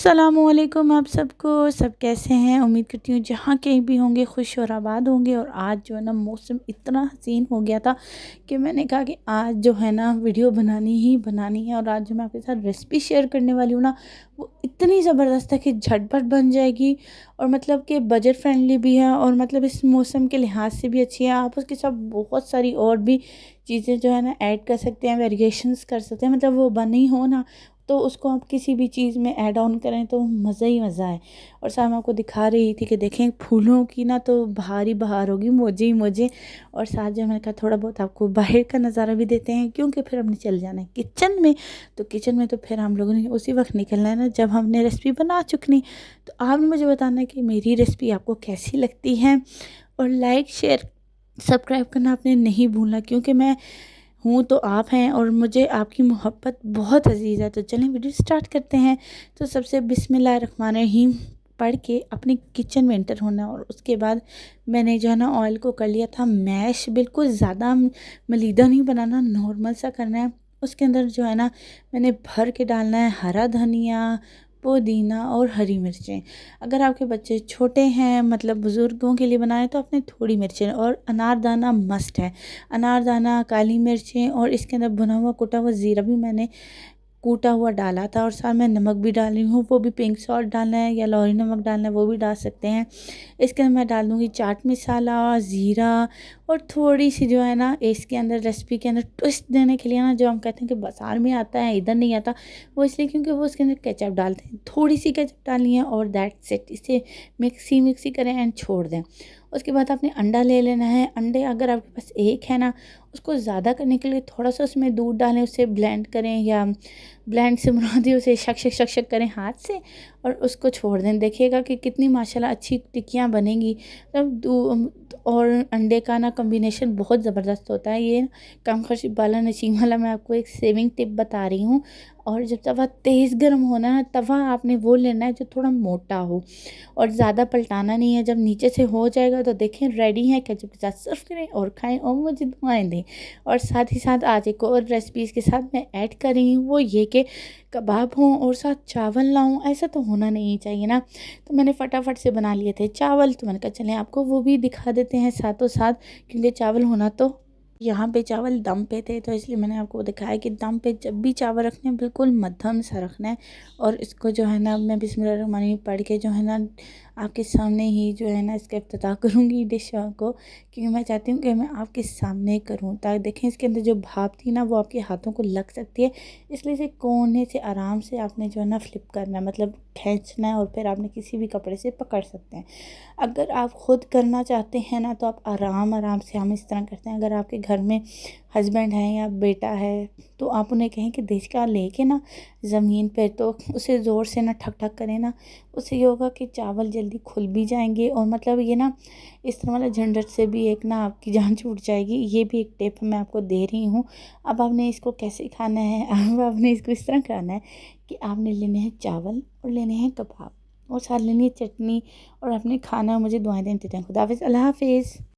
अस्सलामु अलैकुम आप सबको। सब कैसे हैं? उम्मीद करती हूँ जहाँ कहीं भी होंगे खुश और आबाद होंगे। और आज जो है ना मौसम इतना हसीन हो गया था कि मैंने कहा कि आज जो है ना वीडियो बनानी ही बनानी है। और आज जो मैं आपके साथ रेसिपी शेयर करने वाली हूँ ना, वो इतनी ज़बरदस्त है कि झटपट बन जाएगी और मतलब कि बजट फ्रेंडली भी है और मतलब इस मौसम के लिहाज से भी अच्छी है। आप उसके साथ बहुत सारी और भी चीज़ें जो है ना ऐड कर सकते हैं, वेरिएशंस कर सकते हैं। मतलब वो बनी हो ना तो उसको आप किसी भी चीज़ में ऐड ऑन करें तो मज़ा ही मज़ा है। और साथ मैं आपको दिखा रही थी कि देखें फूलों की ना तो बहार ही बहार होगी, मौजे ही मौजे। और साथ जो मैंने कहा थोड़ा बहुत आपको बाहर का नज़ारा भी देते हैं, क्योंकि फिर हमने चल जाना है किचन में। तो किचन में तो फिर हम लोगों ने उसी वक्त निकलना है ना जब हमने रेसिपी बना चुकनी। तो आपने मुझे बताना है कि मेरी रेसिपी आपको कैसी लगती है। और लाइक शेयर सब्सक्राइब करना आपने नहीं भूलना, क्योंकि मैं हूँ तो आप हैं और मुझे आपकी मोहब्बत बहुत अजीज़ है। तो चलें वीडियो स्टार्ट करते हैं। तो सबसे बिस्मिल्लाहिर्रहमानिर्रहीम पढ़ के अपनी किचन में एंटर होना। और उसके बाद मैंने जो है ना ऑयल को कर लिया था मैश, बिल्कुल ज़्यादा मलीदा नहीं बनाना, नॉर्मल सा करना है। उसके अंदर जो है ना मैंने भर के डालना है हरा धनिया, पुदीना और हरी मिर्चें। अगर आपके बच्चे छोटे हैं, मतलब बुज़ुर्गों के लिए बनाएं, तो आपने थोड़ी मिर्चें। और अनारदाना मस्ट है, अनारदाना, काली मिर्चें और इसके अंदर भुना हुआ कुटा हुआ ज़ीरा भी मैंने कूटा हुआ डाला था। और साथ में नमक भी डाल रही हूँ, वो भी पिंक सॉल्ट डालना है या लाहौरी नमक डालना है वो भी डाल सकते हैं। इसके अंदर मैं डाल दूँगी चाट मसाला, ज़ीरा और थोड़ी सी जो है ना इसके अंदर रेसिपी के अंदर ट्विस्ट देने के लिए ना, जो हम कहते हैं कि बाज़ार में आता है इधर नहीं आता, वो इसलिए क्योंकि वो उसके अंदर केचप डालते हैं। थोड़ी सी केचप डालनी है और दैट्स इट। इसे मिक्सी करें एंड छोड़ दें। उसके बाद आपने अंडा ले लेना है। अंडे अगर आपके पास एक है ना, उसको ज़्यादा करने के लिए थोड़ा सा उसमें दूध डालें, उसे ब्लेंड करें या ब्लेंड से मुराद है उसे शक शक शक शक करें हाथ से और उसको छोड़ दें। देखिएगा कि कितनी माशाल्लाह अच्छी टिक्कियाँ बनेंगी। तब और अंडे का ना कॉम्बिनेशन बहुत ज़बरदस्त होता है। ये कम खर्च वाला नशीन वाला मैं आपको एक सेविंग टिप बता रही हूँ। और जब तवा तेज़ गर्म होना ना, तवा आपने वो लेना है जो थोड़ा मोटा हो और ज़्यादा पलटाना नहीं है। जब नीचे से हो जाएगा तो देखें रेडी है, केचप के साथ सर्व करें और खाएं और मुझे दुआएं दें। और साथ ही साथ आज एक और रेसिपीज़ के साथ मैं ऐड कर रही हूँ, वो ये कि कबाब हों और साथ चावल ना हों, ऐसा तो होना नहीं चाहिए ना। तो मैंने फटाफट से बना लिए थे चावल, तो मैंने कहा चलें आपको वो भी दिखा देते हैं साथों साथ, क्योंकि चावल होना तो यहाँ पे चावल दम पे थे, तो इसलिए मैंने आपको दिखाया कि दम पे जब भी चावल रखने हैं बिल्कुल मध्यम सा रखना है। और इसको जो है ना मैं बिस्मिल्लाहिर्रहमानिर्रहीम पढ़ के जो है ना आपके सामने ही जो है ना इसका इफ्तिताह करूँगी डिश को, क्योंकि मैं चाहती हूँ कि मैं आपके सामने करूँ ताकि देखें इसके अंदर जो भाप थी ना वो आपके हाथों को लग सकती है। इसलिए इसे कोने से आराम से आपने जो है ना फ्लिप करना है, मतलब खींचना है और फिर आपने किसी भी कपड़े से पकड़ सकते हैं। अगर आप ख़ुद करना चाहते हैं ना तो आप आराम आराम से, हम इस तरह करते हैं, अगर आपके घर में हस्बैंड है या बेटा है तो आप उन्हें कहें कि देचका लेके ना ज़मीन पे तो उसे ज़ोर से ना ठक ठक करें ना, उससे ये होगा कि चावल जल्दी खुल भी जाएंगे। और मतलब ये ना इस तरह वाला झंझट से भी एक ना आपकी जान छूट जाएगी। ये भी एक टिप मैं आपको दे रही हूँ। अब आपने इसको कैसे खाना है, अब आपने इसको इस तरह खाना है कि आपने लेने हैं चावल और लेने हैं कबाब और साथ लेनी है चटनी और आपने खाना। मुझे दुआएं देते हैं। खुदा हाफिज़, अल्लाह हाफिज़।